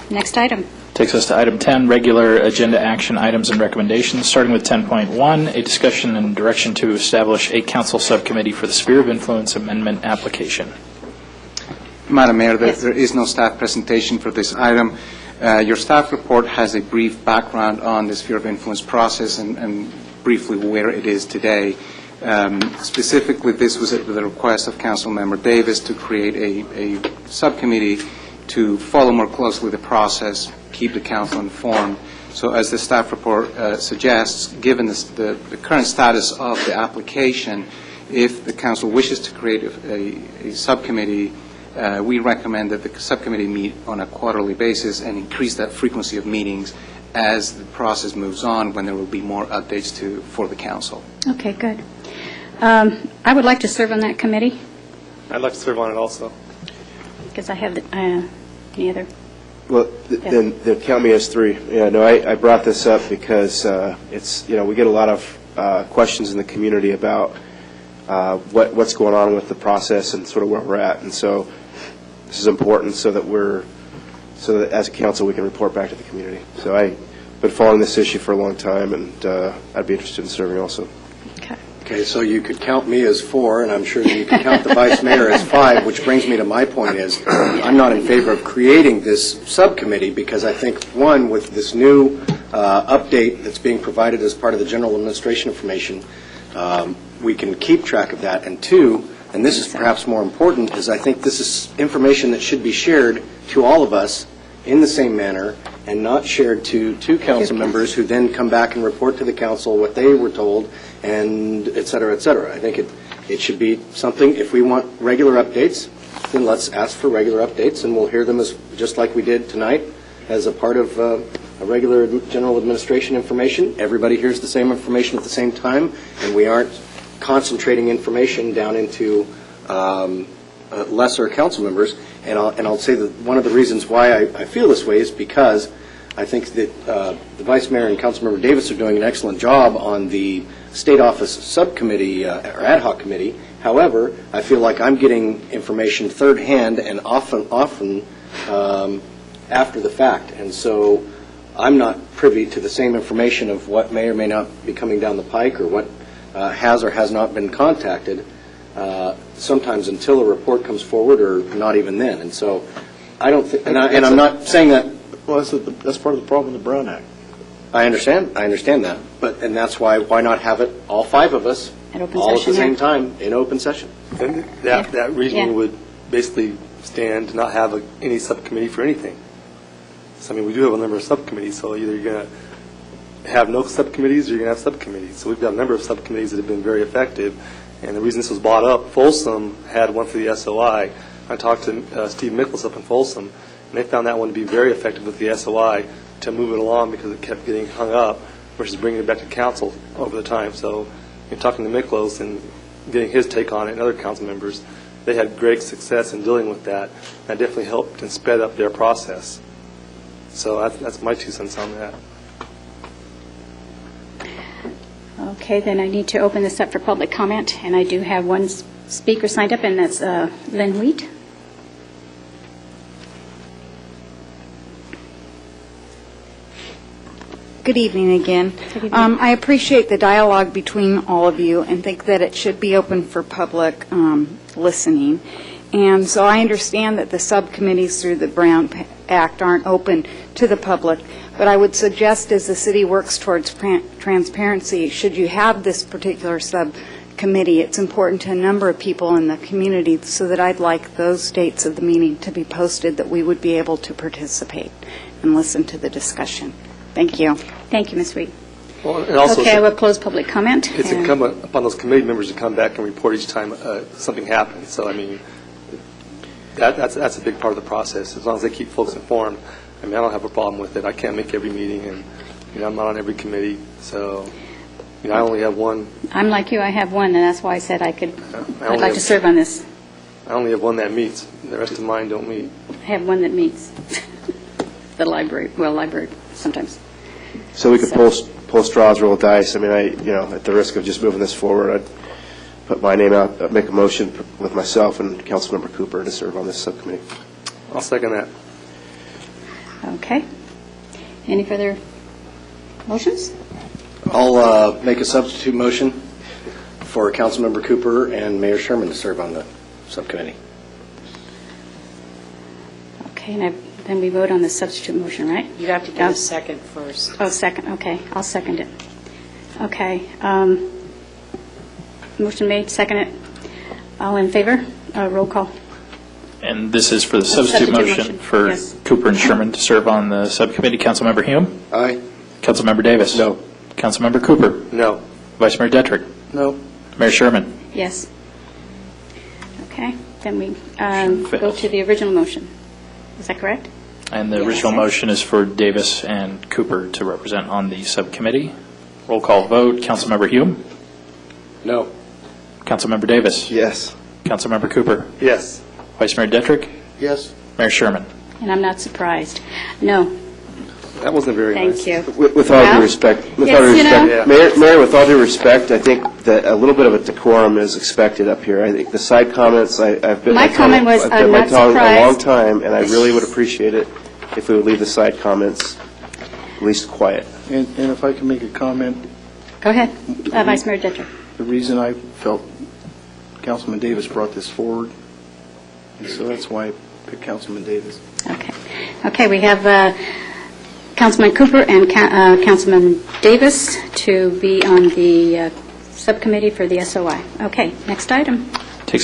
Next item. Takes us to item 10, regular agenda action items and recommendations, starting with 10.1, a discussion and direction to establish a council subcommittee for the Sphere of Influence Amendment application. Madam Mayor, there is no staff presentation for this item. Your staff report has a brief background on the Sphere of Influence process and briefly where it is today. Specifically, this was at the request of Council Member Davis to create a subcommittee to follow more closely the process, keep the council informed. So as the staff report suggests, given the current status of the application, if the council wishes to create a subcommittee, we recommend that the subcommittee meet on a quarterly basis and increase that frequency of meetings as the process moves on, when there will be more updates for the council. Okay, good. I would like to serve on that committee. I'd like to serve on it also. Because I have any other. Well, then count me as three. Yeah, no, I brought this up because it's, we get a lot of questions in the community about what's going on with the process and sort of where we're at, and so this is important so that as a council we can report back to the community. So I've been following this issue for a long time, and I'd be interested in serving also. Okay, so you could count me as 4, and I'm sure you could count the Vice Mayor as 5, which brings me to my point is I'm not in favor of creating this subcommittee because I think, one, with this new update that's being provided as part of the general administration information, we can keep track of that. And two, and this is perhaps more important, is I think this is information that should be shared to all of us in the same manner and not shared to two council members who then come back and report to the council what they were told, and et cetera, et cetera. I think it should be something, if we want regular updates, then let's ask for regular updates, and we'll hear them as just like we did tonight as a part of a regular general administration information. Everybody hears the same information at the same time, and we aren't concentrating information down into lesser council members. And I'll say that one of the reasons why I feel this way is because I think that the Vice Mayor and Councilmember Davis are doing an excellent job on the State Office Subcommittee or Ad Hoc Committee. However, I feel like I'm getting information third hand and often after the fact. And so I'm not privy to the same information of what may or may not be coming down the pike or what has or has not been contacted, sometimes until a report comes forward or not even then. And so I don't think, and I'm not saying that. Well, that's part of the problem with the Brown Act. I understand that. And that's why not have it, all 5 of us, all at the same time in open session. And that reasoning would basically stand to not have any subcommittee for anything. So, I mean, we do have a number of subcommittees, so either you're going to have no subcommittees or you're going to have subcommittees. So we've got a number of subcommittees that have been very effective. And the reason this was brought up, Folsom had one for the SOI. I talked to Steve Mickles up in Folsom, and they found that one to be very effective with the SOI to move it along because it kept getting hung up versus bringing it back to council over the time. So in talking to Mickles and getting his take on it and other council members, they had great success in dealing with that. That definitely helped and sped up their process. So that's my 2 cents on that. Okay, then I need to open this up for public comment, and I do have one speaker signed up, and that's Lynn Wheat. Good evening again. Good evening. I appreciate the dialogue between all of you and think that it should be open for public listening. And so I understand that the subcommittees through the Brown Act aren't open to the public, but I would suggest as the city works towards transparency, should you have this particular subcommittee, it's important to a number of people in the community, so that I'd like those dates of the meeting to be posted that we would be able to participate and listen to the discussion. Thank you. Thank you, Ms. Reed. Well, and also okay, I will close public comment. It's incumbent upon those committee members to come back and report each time something happens. So, I mean, that's a big part of the process. As long as they keep folks informed, I mean, I don't have a problem with it. I can't make every meeting, and I'm not on every committee. So, I only have one. I'm like you. I have one, and that's why I said I'd like to serve on this. I only have one that meets. The rest of mine don't meet. I have one that meets. The library. Well, library sometimes. So we could pull straws, roll dice. I mean, at the risk of just moving this forward, I'd put my name out, make a motion with myself and Councilmember Cooper to serve on this subcommittee. I'll second that. Okay. Any further motions? I'll make a substitute motion for Councilmember Cooper and Mayor Scherman to serve on the subcommittee. Okay, and then we vote on the substitute motion, right? You have to give a second first. Oh, second, okay. I'll second it. Okay. Motion made, second it. All in favor? Roll call. And this is for the substitute motion for yes. Cooper and Sherman to serve on the subcommittee. Councilmember Hume? Aye. Councilmember Davis? No. Councilmember Cooper? No. Vice Mayor Detrick? No. Mayor Sherman? Yes. Okay, then we Motion go fails. to the original motion. Is that correct? And the Yes. original motion is for Davis and Cooper to represent on the subcommittee. Roll call vote. Councilmember Hume? No. Councilmember Davis? Yes. Councilmember Cooper? Yes. Vice Mayor Detrick? Yes. Mayor Sherman? And I'm not surprised. No, That wasn't very nice. thank you. With all Well, due respect, yes, you know. Mayor, with all due respect, I think that a little bit of a decorum is expected up here. I think the side comments, I've been My comment was, I've bit I'm my not tongue a long surprised. time, and I really would appreciate it if we would leave the side comments at least quiet. And if I can make a comment, Go ahead, Vice Mayor Detrick. the reason I felt Councilman Davis brought this forward, and so that's why I picked Councilman Davis. Okay. Okay, we have Councilman Cooper and Councilman Davis to be on the subcommittee for the SOI. Okay, next item.